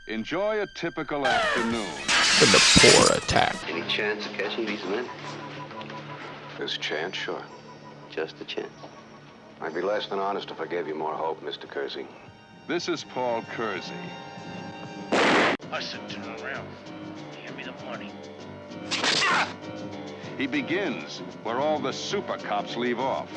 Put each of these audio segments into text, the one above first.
Enjoy a typical afternoon. When the poor attack. Any chance of catching these men? There's a chance, sure. Just a chance. I'd be less than honest if I gave you more hope, Mr. Kersey. This is Paul Kersey. I said turn around. Hand me the money. He begins where all the super cops leave off.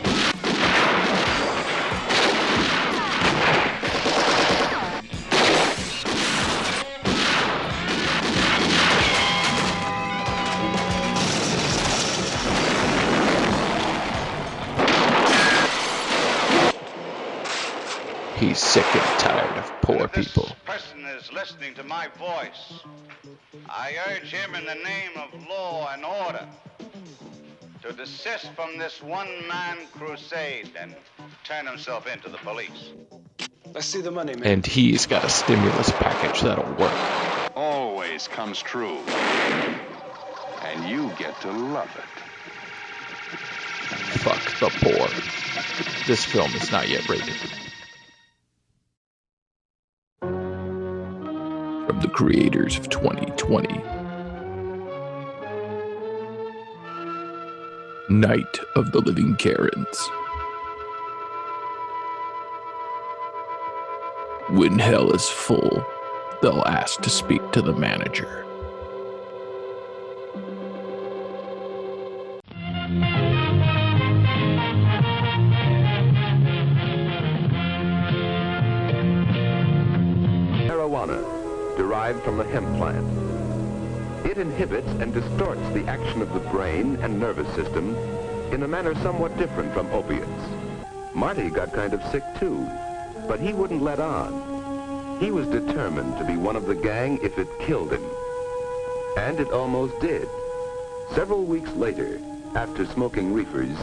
He's sick and tired of poor If this people. person is listening to my voice, I urge him in the name of law and order to desist from this one-man crusade and turn himself into the police. Let's see the money, man. And he's got a stimulus package that'll work. Always comes true. And you get to love it. Fuck the poor. This film is not yet rated. From the creators of 2020. Night of the Living Karens. When hell is full, they'll ask to speak to the manager. Marijuana, derived from the hemp plant. It inhibits and distorts the action of the brain and nervous system in a manner somewhat different from opiates. Marty got kind of sick too, but he wouldn't let on. He was determined to be one of the gang if it killed him. And it almost did. Several weeks later, after smoking reefers,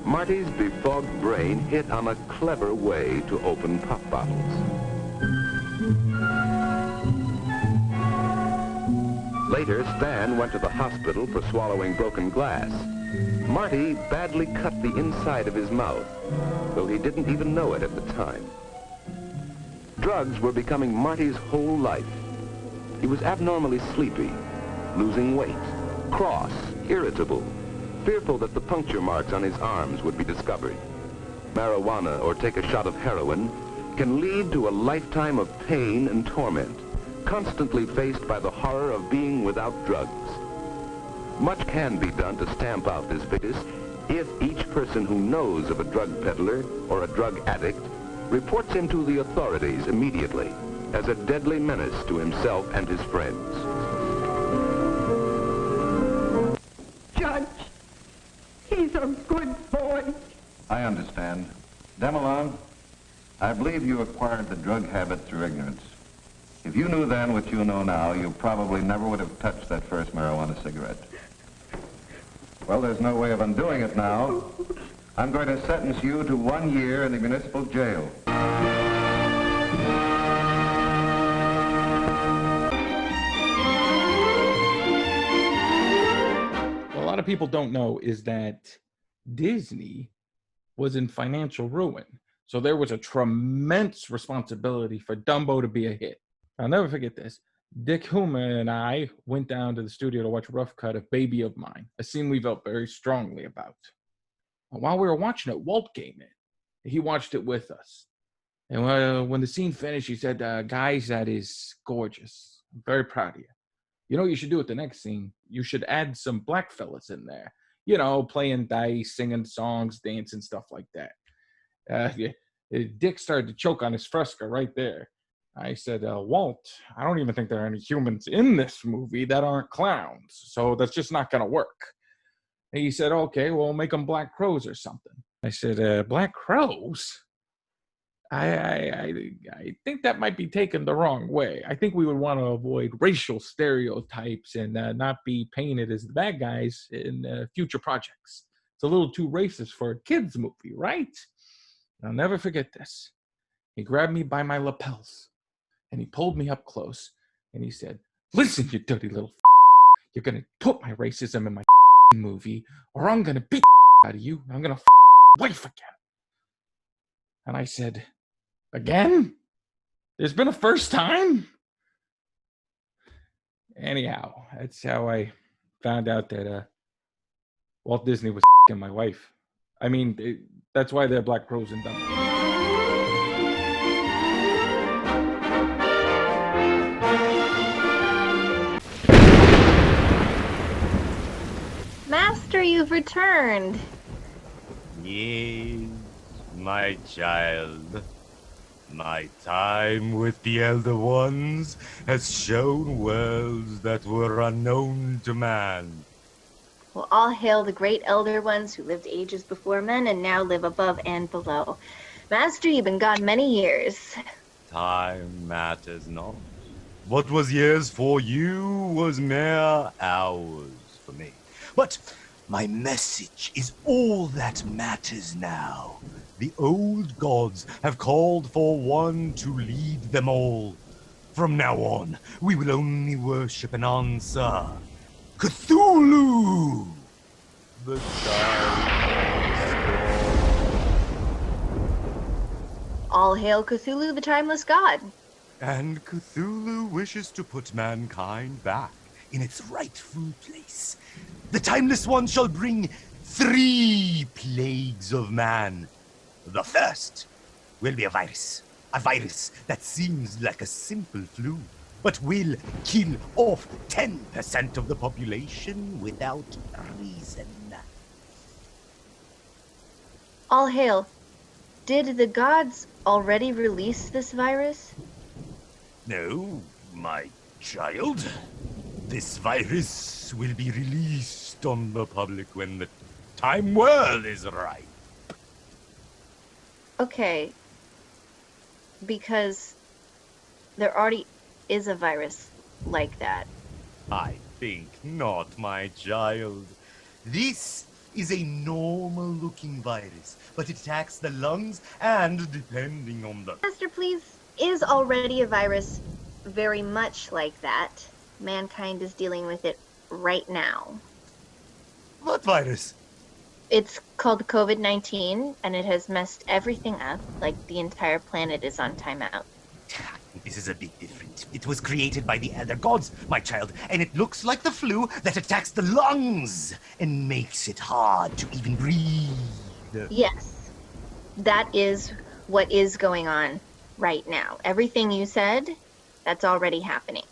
Marty's befogged brain hit on a clever way to open pop bottles. Later, Stan went to the hospital for swallowing broken glass. Marty badly cut the inside of his mouth, though he didn't even know it at the time. Drugs were becoming Marty's whole life. He was abnormally sleepy, losing weight, cross, irritable, fearful that the puncture marks on his arms would be discovered. Marijuana or take a shot of heroin can lead to a lifetime of pain and torment, constantly faced by the horror of being without drugs. Much can be done to stamp out this vicious if each person who knows of a drug peddler or a drug addict reports him to the authorities immediately as a deadly menace to himself and his friends. Judge, he's a good boy. I understand. Demelon, I believe you acquired the drug habit through ignorance. If you knew then what you know now, you probably never would have touched that first marijuana cigarette. Well, there's no way of undoing it now. I'm going to sentence you to 1 year in the municipal jail. What a lot of people don't know is that Disney was in financial ruin. So there was a tremendous responsibility for Dumbo to be a hit. I'll never forget this. Dick Huma and I went down to the studio to watch a rough cut of Baby of Mine, a scene we felt very strongly about. While we were watching it, Walt came in. He watched it with us. And when the scene finished, he said, guys, that is gorgeous. I'm very proud of you. You know what you should do with the next scene? You should add some black fellas in there. You know, playing dice, singing songs, dancing, stuff like that. Dick started to choke on his Fresca right there. I said, Walt, I don't even think there are any humans in this movie that aren't clowns. So that's just not going to work. And he said, okay, well, make them black crows or something. I said, black crows? I think that might be taken the wrong way. I think we would want to avoid racial stereotypes and not be painted as the bad guys in future projects. It's a little too racist for a kid's movie, right? I'll never forget this. He grabbed me by my lapels and he pulled me up close and he said, listen, you dirty little you're going to put my racism in my movie or I'm going to beat out of you. I'm going to wife again. And I said, again? There's been a first time? Anyhow, that's how I found out that Walt Disney was my wife. I mean, that's why they're Black Crows and Dumbo. Master, you've returned. Yes, my child. My time with the Elder Ones has shown worlds that were unknown to man. Well, all hail the great Elder Ones who lived ages before men and now live above and below. Master, you've been gone many years. Time matters not. What was years for you was mere hours for me. But my message is all that matters now. The old gods have called for one to lead them all. From now on, we will only worship and answer Cthulhu! The All hail Cthulhu, the timeless god. And Cthulhu wishes to put mankind back in its rightful place. The Timeless One shall bring 3 plagues of man. The first will be a virus that seems like a simple flu, but will kill off 10% of the population without reason. All hail. Did the gods already release this virus? No, my child. This virus will be released on the public when the time world is right. Okay. Because there already is a virus like that. I think not, my child. This is a normal-looking virus, but it attacks the lungs and, depending on the... Master, please, is already a virus very much like that. Mankind is dealing with it right now. What virus? It's called COVID-19, and it has messed everything up, like the entire planet is on timeout. This is a bit different. It was created by the Elder Gods, my child, and it looks like the flu that attacks the lungs and makes it hard to even breathe. Yes, that is what is going on right now. Everything you said, that's already happening.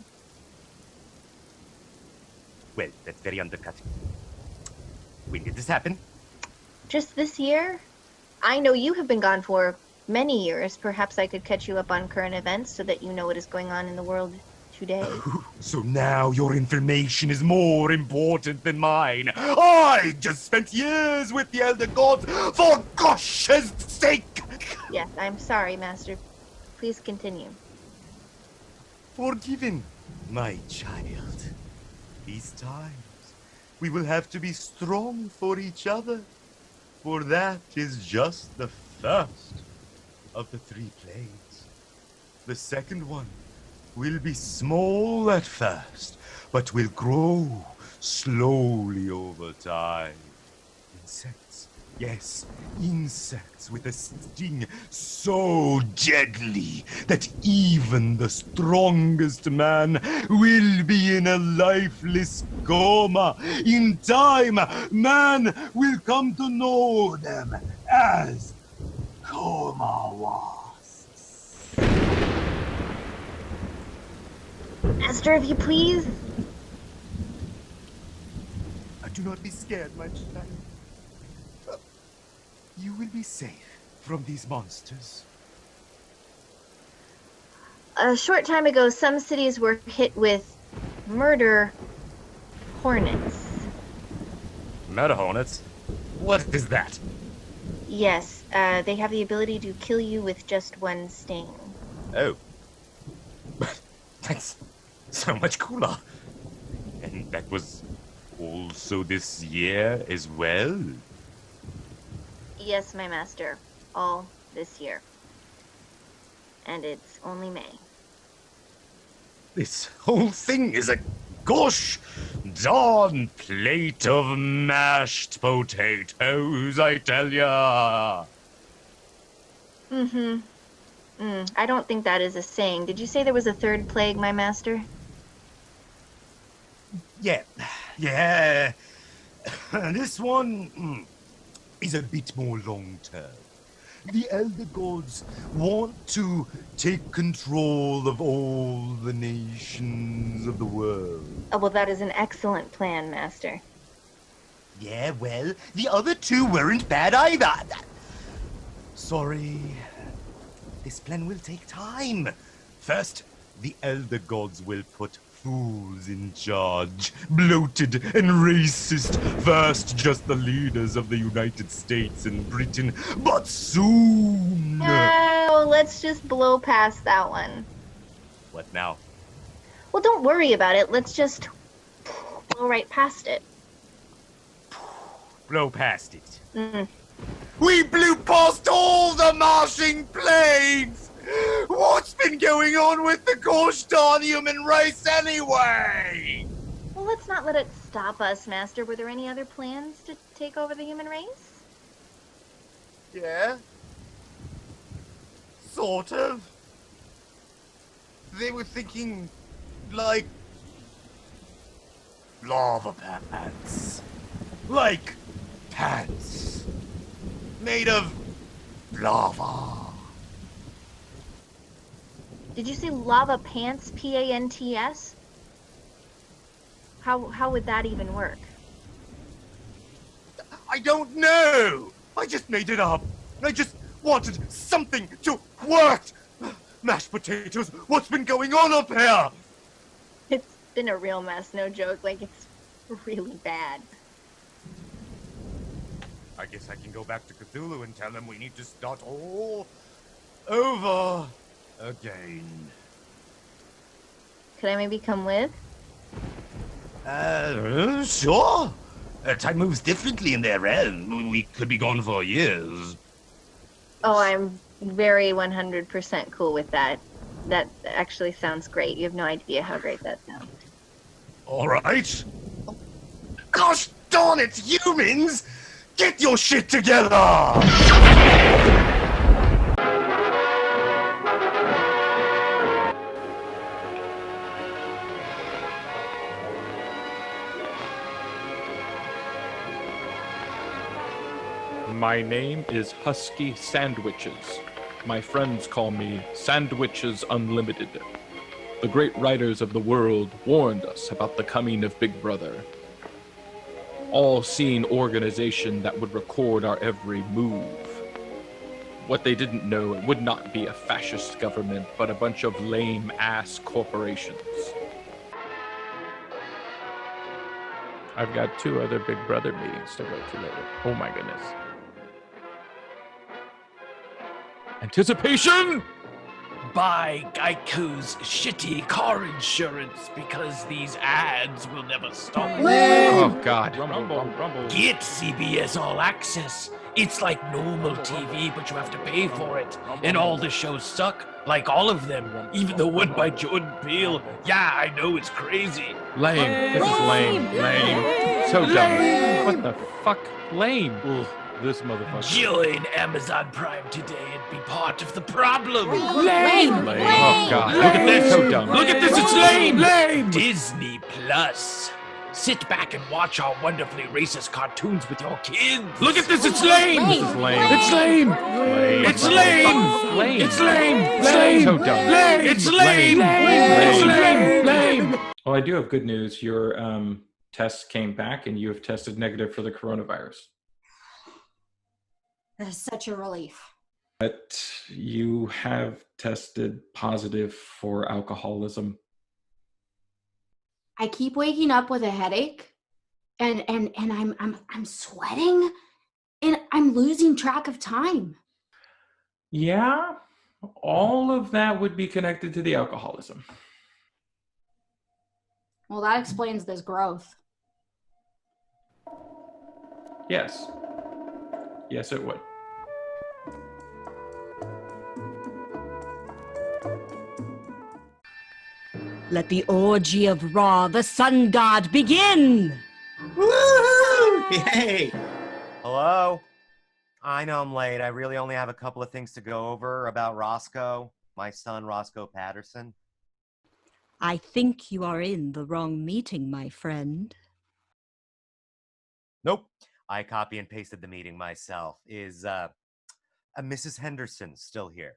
Well, that's very undercutting. When did this happen? Just this year? I know you have been gone for many years. Perhaps I could catch you up on current events so that you know what is going on in the world today. So now your information is more important than mine. I just spent years with the Elder Gods, for gosh's sake! Yes, I'm sorry, Master. Please continue. Forgiven, my child. These times, we will have to be strong for each other, for that is just the first of the 3 plagues. The second one will be small at first, but will grow slowly over time. Insects, yes, insects with a sting so deadly that even the strongest man will be in a lifeless coma. In time, man will come to know them as coma wasps. Master, if you please. Do not be scared, my child. You will be safe from these monsters. A short time ago, some cities were hit with murder hornets. Murder hornets? What is that? Yes, they have the ability to kill you with just one sting. Oh. That's so much cooler. And that was also this year as well? Yes, my master. All this year. And it's only May. This whole thing is a gosh darn plate of mashed potatoes, I tell ya. I don't think that is a saying. Did you say there was a third plague, my master? Yeah. This one is a bit more long-term. The Elder Gods want to take control of all the nations of the world. Oh, well, that is an excellent plan, Master. Yeah, well, the other two weren't bad either. Sorry. This plan will take time. First, the Elder Gods will put fools in charge. Bloated and racist. First, just the leaders of the United States and Britain. But soon... No, let's just blow past that one. What now? Well, don't worry about it. Let's just blow right past it. Blow past it. Mm. We blew past all the Martian planes! What's been going on with the gosh darn human race anyway? Well, let's not let it stop us, Master. Were there any other plans to take over the human race? Yeah. Sort of. They were thinking, like... lava pants. Like pants. Made of lava. Did you say lava pants? P-A-N-T-S? How would that even work? I don't know. I just made it up. I just wanted something to work. Mashed potatoes, what's been going on up here? It's been a real mess, no joke. Like, it's really bad. I guess I can go back to Cthulhu and tell him we need to start all over again. Could I maybe come with? Sure. Time moves differently in their realm. We could be gone for years. Oh, I'm very 100% cool with that. That actually sounds great. You have no idea how great that sounds. All right. Gosh darn it, humans! Get your shit together! My name is Husky Sandwiches. My friends call me Sandwiches Unlimited. The great writers of the world warned us about the coming of Big Brother. All-seeing organization that would record our every move. What they didn't know, it would not be a fascist government, but a bunch of lame-ass corporations. I've got 2 other Big Brother meetings to go to later. Oh my goodness. Anticipation! Buy Geico's shitty car insurance because these ads will never stop. Oh God. Rumble. Get CBS All Access. It's like normal TV, but you have to pay for it. And all the shows suck, like all of them. Even the one by Jordan Peele. Yeah, I know it's crazy. Lame. This is lame. Lame. So dumb. What the fuck? Lame. Ugh, this motherfucker. Join Amazon Prime today and be part of the problem. Lame. Oh God. Look at this. So dumb. Look at this. It's lame. Lame. Disney Plus. Sit back and watch our wonderfully racist cartoons with your kids. Look at this. It's lame. This is lame. It's lame. Lame. It's lame. Lame. It's lame. Lame. So dumb. Lame. It's lame. It's lame. Lame. Well, I do have good news. Your tests came back and you have tested negative for the coronavirus. That is such a relief. But you have tested positive for alcoholism. I keep waking up with a headache, and I'm sweating, and I'm losing track of time. Yeah, all of that would be connected to the alcoholism. Well, that explains this growth. Yes. Yes, it would. Let the orgy of Ra, the sun god, begin! Woohoo! Yay! Hello? I know I'm late. I really only have a couple of things to go over about Roscoe, my son Roscoe Patterson. I think you are in the wrong meeting, my friend. Nope. I copy and pasted the meeting myself. Is Mrs. Henderson still here?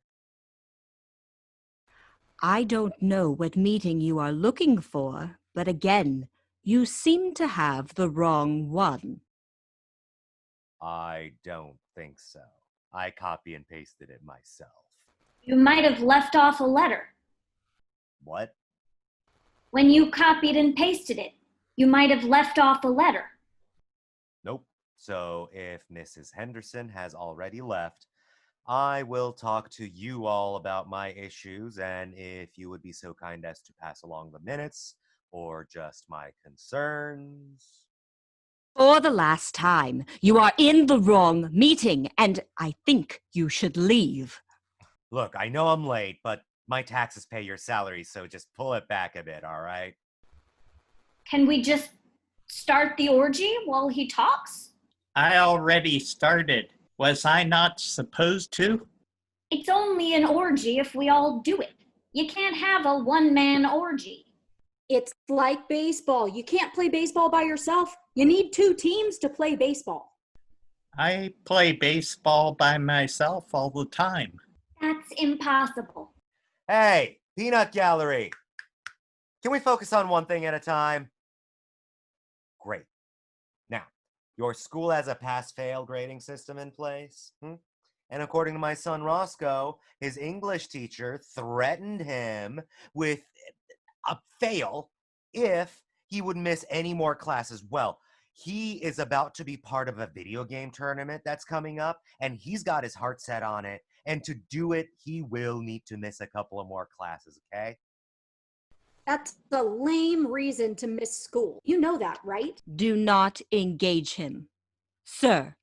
I don't know what meeting you are looking for, but again, you seem to have the wrong one. I don't think so. I copy and pasted it myself. You might have left off a letter. What? When you copied and pasted it, you might have left off a letter. Nope. So if Mrs. Henderson has already left, I will talk to you all about my issues, and if you would be so kind as to pass along the minutes or just my concerns. For the last time, you are in the wrong meeting, and I think you should leave. Look, I know I'm late, but my taxes pay your salary, so just pull it back a bit, all right? Can we just start the orgy while he talks? I already started. Was I not supposed to? It's only an orgy if we all do it. You can't have a one-man orgy. It's like baseball. You can't play baseball by yourself. You need 2 teams to play baseball. I play baseball by myself all the time. That's impossible. Hey, Peanut Gallery! Can we focus on one thing at a time? Great. Now, your school has a pass-fail grading system in place. And according to my son Roscoe, his English teacher threatened him with a fail if he would miss any more classes. Well, he is about to be part of a video game tournament that's coming up, and he's got his heart set on it. And to do it, he will need to miss a couple of more classes, okay? That's a lame reason to miss school. You know that, right? Do not engage him. Sir,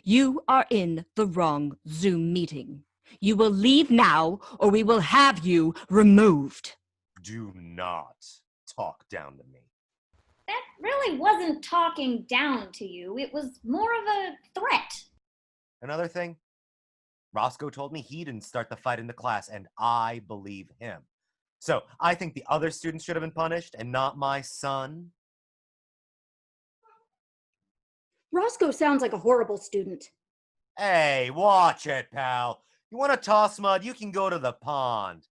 you are in the wrong Zoom meeting. You will leave now, or we will have you removed. Do not talk down to me. That really wasn't talking down to you. It was more of a threat. Another thing, Roscoe told me he didn't start the fight in the class, and I believe him. So I think the other students should have been punished and not my son. Roscoe sounds like a horrible student. Hey, watch it, pal. You want to toss mud, you can go to the pond.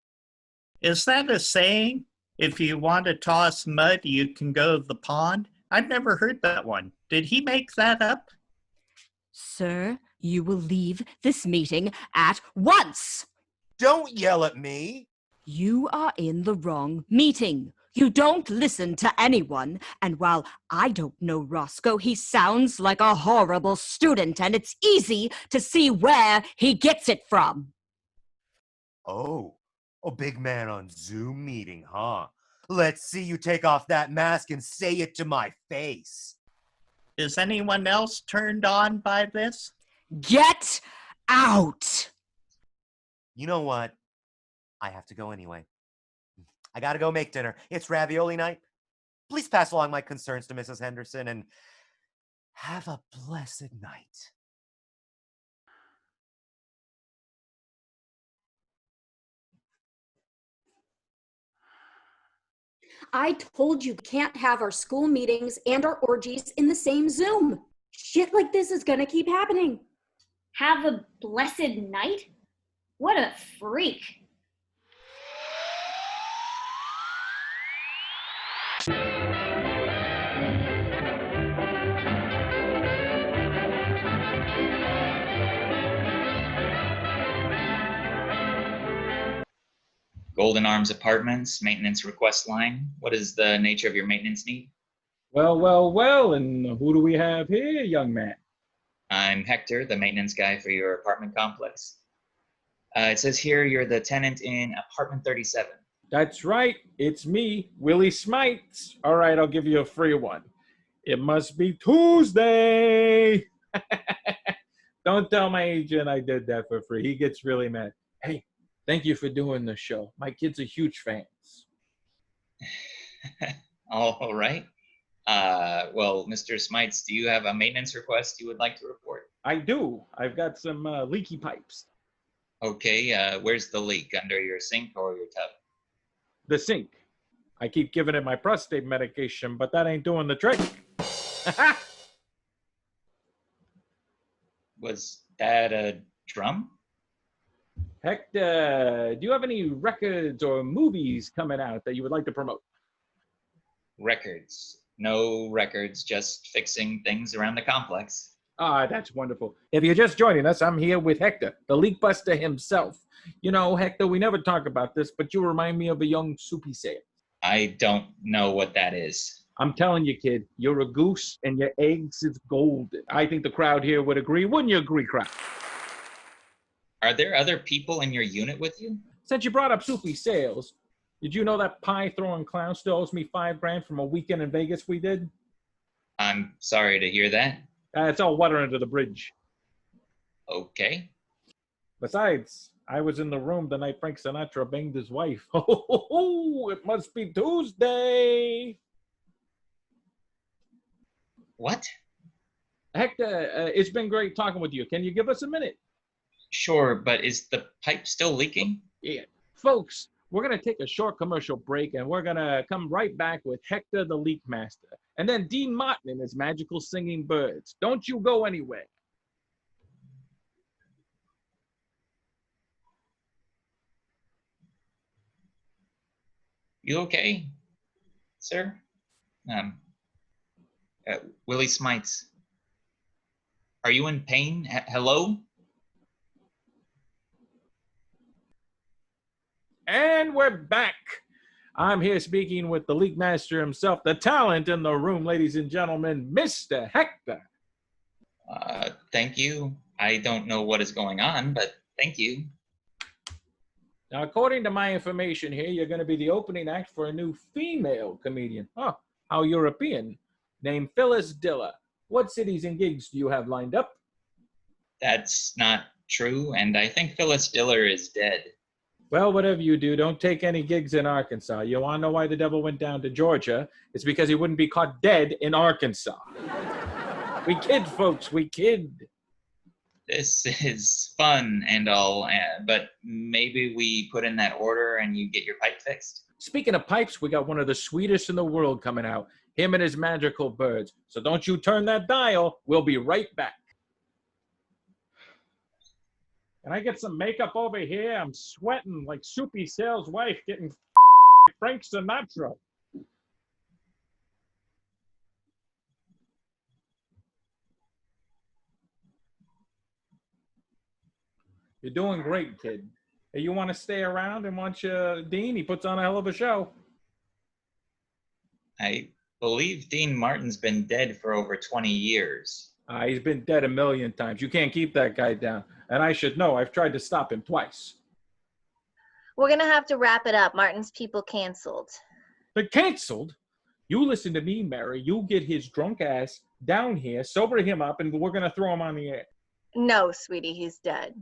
Is that a saying? If you want to toss mud, you can go to the pond? I've never heard that one. Did he make that up? Sir, you will leave this meeting at once. Don't yell at me. You are in the wrong meeting. You don't listen to anyone, and while I don't know Roscoe, he sounds like a horrible student, and it's easy to see where he gets it from. Oh, a big man on Zoom meeting, huh? Let's see you take off that mask and say it to my face. Is anyone else turned on by this? Get out! You know what? I have to go anyway. I gotta go make dinner. It's ravioli night. Please pass along my concerns to Mrs. Henderson and have a blessed night. I told you can't have our school meetings and our orgies in the same Zoom. Shit like this is gonna keep happening. Have a blessed night? What a freak. Golden Arms Apartments, maintenance request line. What is the nature of your maintenance need? Well, well, well, and who do we have here, young man? I'm Hector, the maintenance guy for your apartment complex. It says here you're the tenant in apartment 37. That's right, it's me, Willie Smites. All right, I'll give you a free one. It must be Tuesday. Don't tell my agent I did that for free. He gets really mad. Hey, thank you for doing the show. My kids are huge fans. All right. Well, Mr. Smites, do you have a maintenance request you would like to report? I do. I've got some leaky pipes. Okay, where's the leak? Under your sink or your tub? The sink. I keep giving it my prostate medication, but that ain't doing the trick. Was that a drum? Hector, do you have any records or movies coming out that you would like to promote? Records. No records, just fixing things around the complex. Ah, that's wonderful. If you're just joining us, I'm here with Hector, the leak buster himself. You know, Hector, we never talk about this, but you remind me of a young soupy sailor. I don't know what that is. I'm telling you, kid, you're a goose and your eggs is golden. I think the crowd here would agree. Wouldn't you agree, crowd? Are there other people in your unit with you? Since you brought up soupy sales, did you know that pie-throwing clown still owes me $5,000 from a weekend in Vegas we did? I'm sorry to hear that. It's all water under the bridge. Okay. Besides, I was in the room the night Frank Sinatra banged his wife. Oh, it must be Tuesday. What? Hector, it's been great talking with you. Can you give us a minute? Sure, but is the pipe still leaking? Yeah. Folks, we're going to take a short commercial break, and we're going to come right back with Hector the Leak Master, and then Dean Martin and his magical singing birds. Don't you go anywhere. You okay, sir? Willie Smites. Are you in pain? Hello? And we're back. I'm here speaking with the Leak Master himself, the talent in the room, ladies and gentlemen, Mr. Hector. Thank you. I don't know what is going on, but thank you. Now, according to my information here, you're going to be the opening act for a new female comedian. Oh, how European. Named Phyllis Diller. What cities and gigs do you have lined up? That's not true, and I think Phyllis Diller is dead. Well, whatever you do, don't take any gigs in Arkansas. You want to know why the devil went down to Georgia? It's because he wouldn't be caught dead in Arkansas. We kid, folks, we kid. This is fun and all, but maybe we put in that order and you get your pipe fixed? Speaking of pipes, we got one of the sweetest in the world coming out. Him and his magical birds. So don't you turn that dial. We'll be right back. Can I get some makeup over here? I'm sweating like Soupy Sale's wife getting Frank Sinatra. You're doing great, kid. Hey, you want to stay around and watch Dean? He puts on a hell of a show. I believe Dean Martin's been dead for over 20 years. He's been dead a million times. You can't keep that guy down. And I should know. I've tried to stop him twice. We're going to have to wrap it up. Martin's people canceled. They're canceled? You listen to me, Mary. You get his drunk ass down here, sober him up, and we're going to throw him on the air. No, sweetie, he's dead.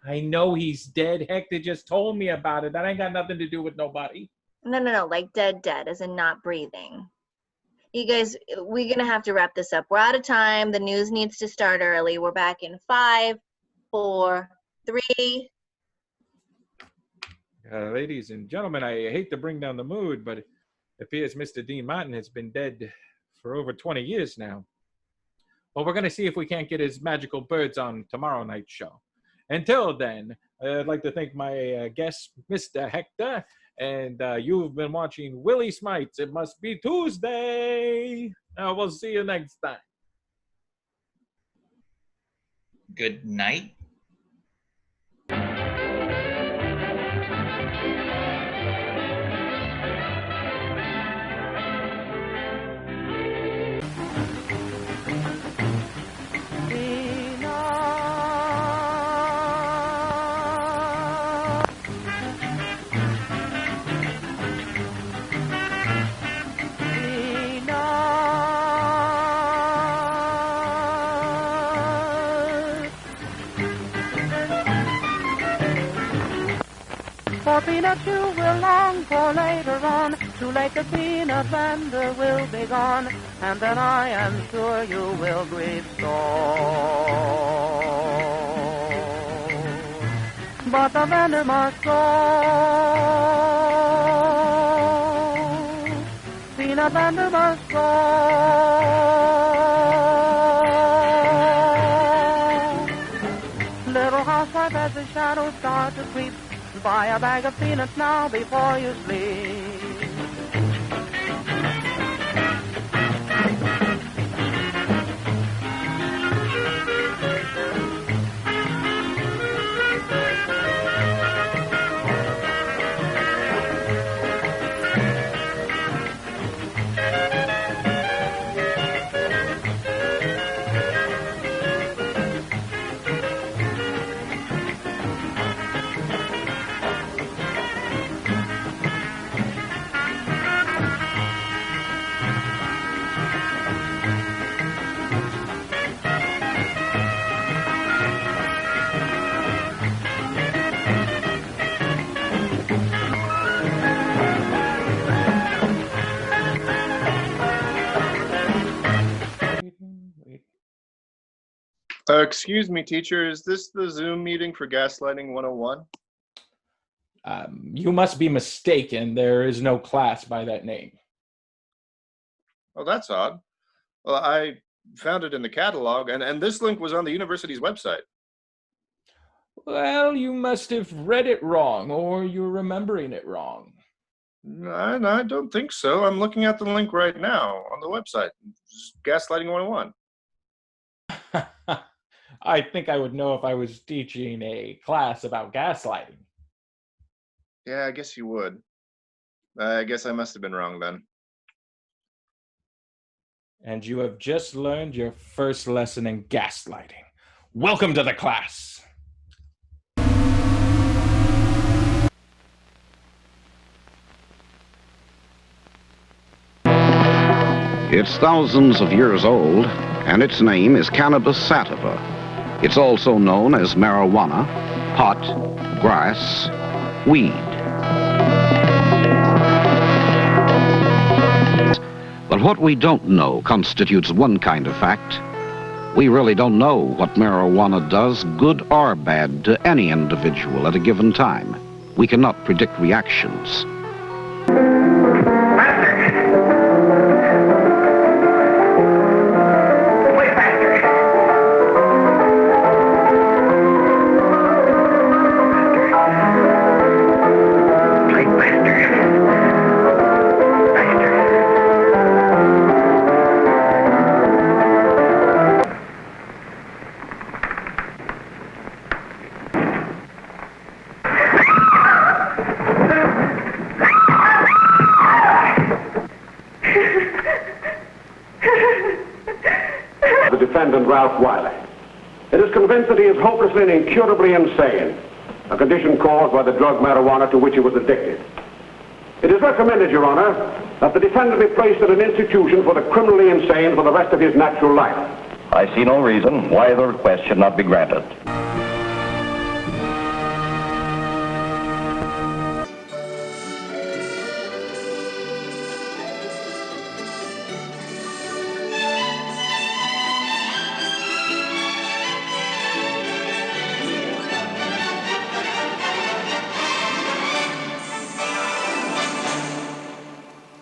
I know he's dead. Hector just told me about it. That ain't got nothing to do with nobody. No, like dead, as in not breathing. You guys, we're going to have to wrap this up. We're out of time. The news needs to start early. We're back in 5, 4, 3. Ladies and gentlemen, I hate to bring down the mood, but it appears Mr. Dean Martin has been dead for over 20 years now. Well, we're going to see if we can't get his magical birds on tomorrow night's show. Until then, I'd like to thank my guest, Mr. Hector, and you've been watching Willie Smites. It must be Tuesday. We'll see you next time. Good night. For peanuts you will long for later on. Too late the peanut vendor will be gone, and then I am sure you will grieve sore. But the vendor must go. peanut vendor must go. Little housewife, as the shadows start to creep, buy a bag of peanuts now before you sleep. Excuse me, teacher, is this the Zoom meeting for Gaslighting 101? You must be mistaken. There is no class by that name. Oh, that's odd. Well, I found it in the catalog, and this link was on the university's website. Well, you must have read it wrong, or you're remembering it wrong. I don't think so. I'm looking at the link right now on the website. It's Gaslighting 101. I think I would know if I was teaching a class about gaslighting. Yeah, I guess you would. I guess I must have been wrong then. And you have just learned your first lesson in gaslighting. Welcome to the class. It's thousands of years old, and its name is Cannabis sativa. It's also known as marijuana, pot, grass, weed. But what we don't know constitutes one kind of fact. We really don't know what marijuana does, good or bad, to any individual at a given time. We cannot predict reactions. Defendant Ralph Wiley. It is convinced that he is hopelessly and incurably insane, a condition caused by the drug marijuana to which he was addicted. It is recommended, Your Honor, that the defendant be placed at an institution for the criminally insane for the rest of his natural life. I see no reason why the request should not be granted.